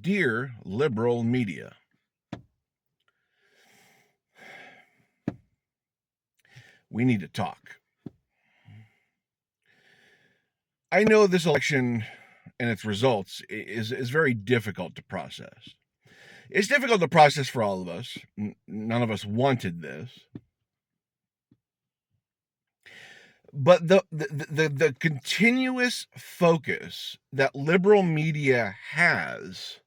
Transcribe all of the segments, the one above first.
Dear liberal media, we need to talk. I know this election and its results is very difficult to process. It's difficult to process for all of us. None of us wanted this. But the continuous focus that liberal media has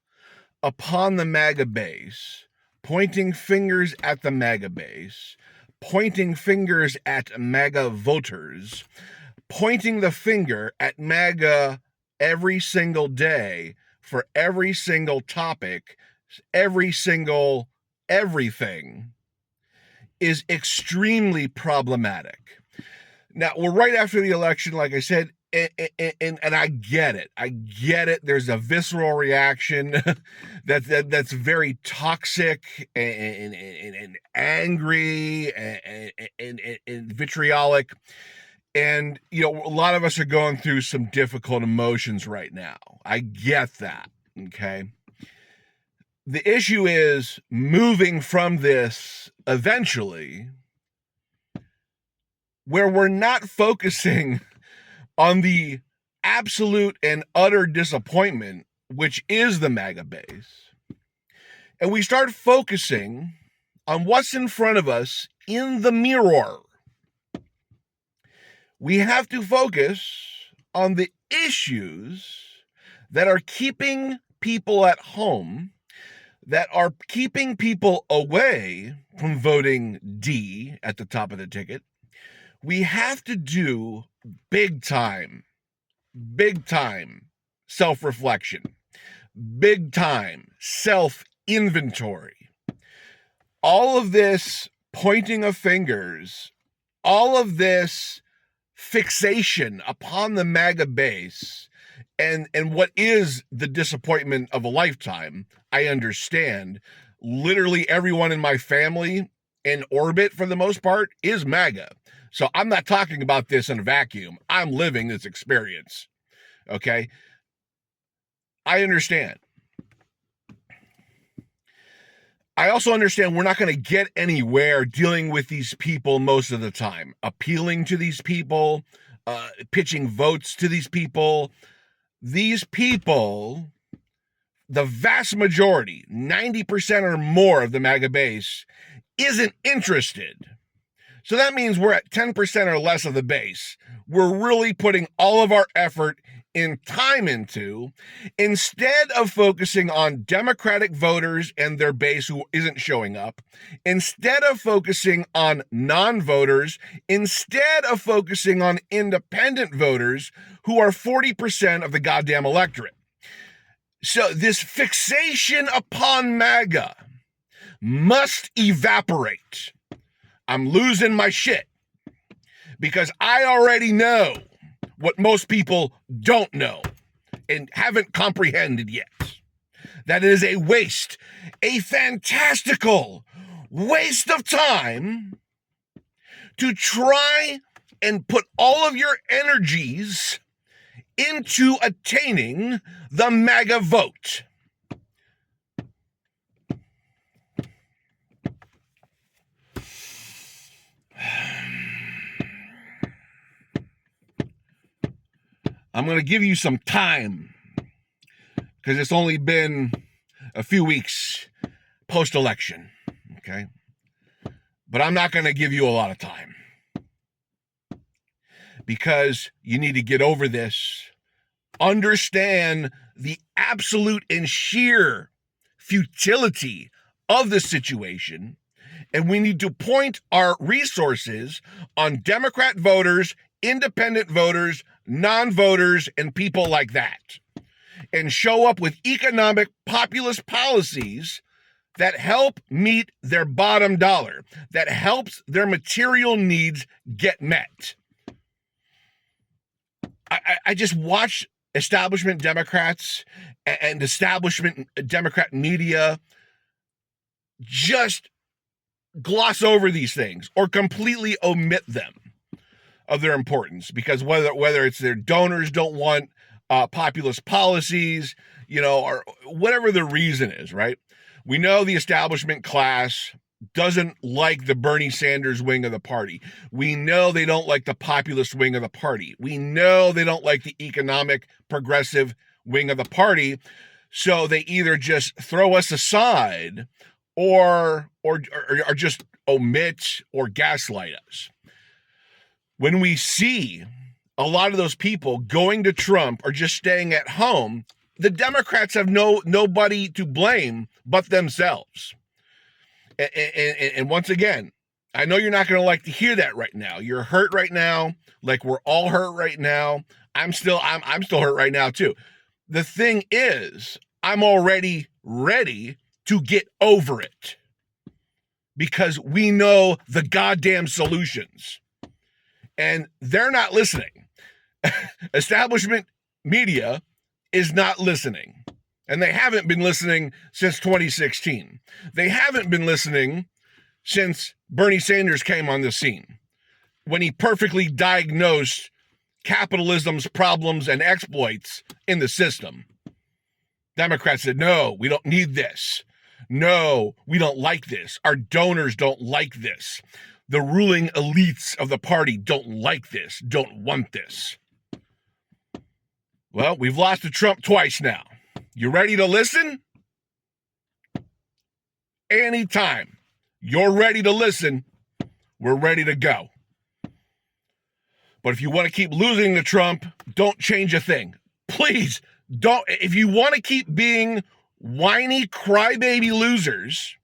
upon the MAGA base, pointing fingers at the MAGA base, pointing fingers at MAGA voters, pointing the finger at MAGA every single day for every single topic, every single everything, is extremely problematic. Now, we're right after the election, like I said, and I get it. I get it. There's a visceral reaction that's very toxic and angry and vitriolic. And, a lot of us are going through some difficult emotions right now. I get that, okay? The issue is moving from this eventually where we're not focusing on the absolute and utter disappointment, which is the MAGA base, and we start focusing on what's in front of us in the mirror. We have to focus on the issues that are keeping people at home, that are keeping people away from voting D at the top of the ticket. We have to do big time self-reflection, big time self-inventory. All of this pointing of fingers, all of this fixation upon the MAGA base and what is the disappointment of a lifetime, I understand. Literally everyone in my family in orbit, for the most part, is MAGA. So I'm not talking about this in a vacuum. I'm living this experience. Okay? I understand. I also understand we're not going to get anywhere dealing with these people most of the time, appealing to these people, pitching votes to these people. These people, the vast majority, 90% or more of the MAGA base, isn't interested. So that means we're at 10% or less of the base. We're really putting all of our effort and time into, instead of focusing on Democratic voters and their base who isn't showing up, instead of focusing on non-voters, instead of focusing on independent voters who are 40% of the goddamn electorate. So this fixation upon MAGA must evaporate. I'm losing my shit because I already know what most people don't know and haven't comprehended yet. That it is a waste, a fantastical waste of time to try and put all of your energies into attaining the MAGA vote. I'm going to give you some time because it's only been a few weeks post-election, okay? But I'm not going to give you a lot of time because you need to get over this, understand the absolute and sheer futility of the situation, and we need to point our resources on Democrat voters, independent voters, non-voters, and people like that, and show up with economic populist policies that help meet their bottom dollar, that helps their material needs get met. I just watch establishment Democrats and establishment Democrat media just gloss over these things or completely omit them of their importance, because whether it's their donors don't want populist policies, or whatever the reason is, right? We know the establishment class doesn't like the Bernie Sanders wing of the party. We know they don't like the populist wing of the party. We know they don't like the economic progressive wing of the party. So they either just throw us aside or just omit or gaslight us. When we see a lot of those people going to Trump or just staying at home, the Democrats have nobody to blame but themselves. And once again, I know you're not going to like to hear that right now. You're hurt right now, like we're all hurt right now. I'm still hurt right now too. The thing is, I'm already ready to get over it because we know the goddamn solutions. And they're not listening. Establishment media is not listening. And they haven't been listening since 2016. They haven't been listening since Bernie Sanders came on the scene, when he perfectly diagnosed capitalism's problems and exploits in the system. Democrats said, no, we don't need this. No, we don't like this. Our donors don't like this. The ruling elites of the party don't like this, don't want this. Well, we've lost to Trump twice now. You ready to listen? Anytime you're ready to listen, we're ready to go. But if you want to keep losing to Trump, don't change a thing. Please don't. If you want to keep being whiny crybaby losers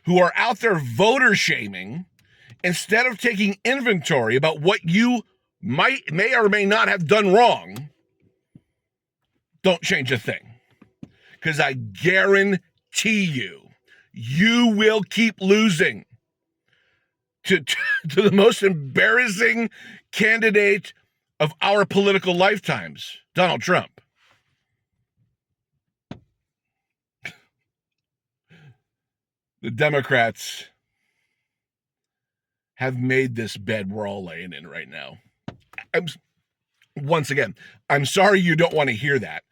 who are out there voter shaming, instead of taking inventory about what you may or may not have done wrong, don't change a thing. Because I guarantee you will keep losing to the most embarrassing candidate of our political lifetimes, Donald Trump. The Democrats have made this bed we're all laying in right now. Once again, I'm sorry you don't want to hear that,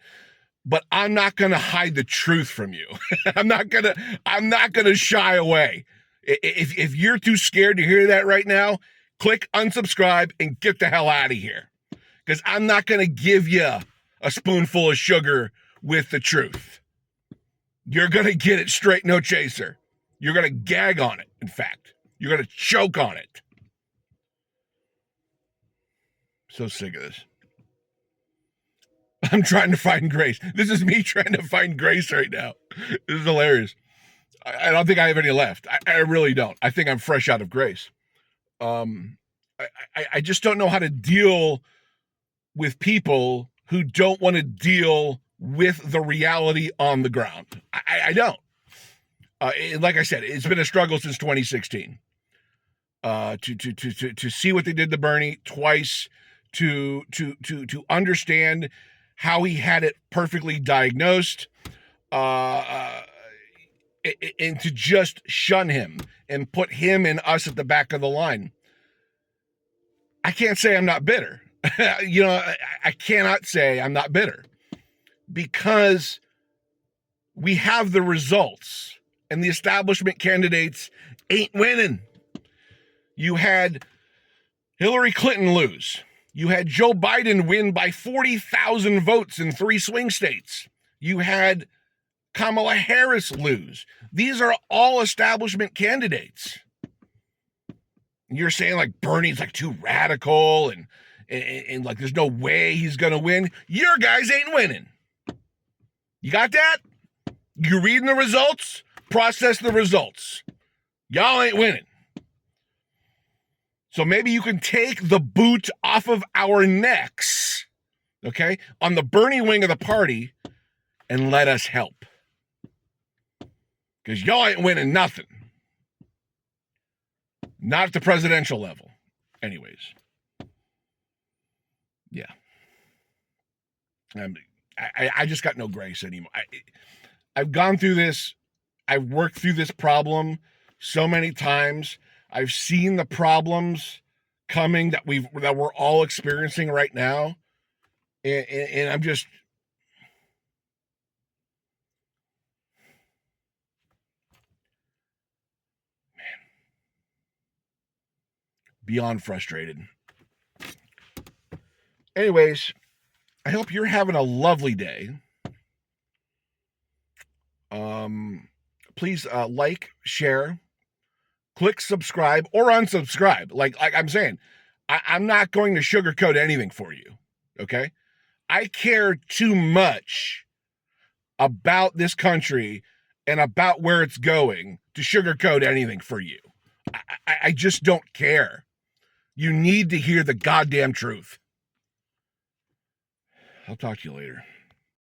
but I'm not going to hide the truth from you. I'm not going to shy away. If you're too scared to hear that right now, click unsubscribe and get the hell out of here. Because I'm not going to give you a spoonful of sugar with the truth. You're going to get it straight, no chaser. You're going to gag on it, in fact. You're going to choke on it. So sick of this. I'm trying to find grace. This is me trying to find grace right now. This is hilarious. I don't think I have any left. I really don't. I think I'm fresh out of grace. I just don't know how to deal with people who don't want to deal with the reality on the ground. I don't. Like I said, it's been a struggle since 2016. To see what they did to Bernie twice, to understand how he had it perfectly diagnosed, and to just shun him and put him and us at the back of the line. I can't say I'm not bitter. I cannot say I'm not bitter because we have the results and the establishment candidates ain't winning. You had Hillary Clinton lose. You had Joe Biden win by 40,000 votes in 3 swing states. You had Kamala Harris lose. These are all establishment candidates. You're saying like Bernie's like too radical and like there's no way he's going to win. Your guys ain't winning. You got that? You reading the results? Process the results. Y'all ain't winning. So maybe you can take the boot off of our necks, okay, on the Bernie wing of the party and let us help. Because y'all ain't winning nothing. Not at the presidential level. Anyways. Yeah. I just got no grace anymore. I've gone through this. I've worked through this problem so many times. I've seen the problems coming that we're all experiencing right now. And I'm just, Beyond frustrated. Anyways, I hope you're having a lovely day. Please like, share, click subscribe, or unsubscribe. Like I'm saying, I'm not going to sugarcoat anything for you. Okay? I care too much about this country and about where it's going to sugarcoat anything for you. I just don't care. You need to hear the goddamn truth. I'll talk to you later.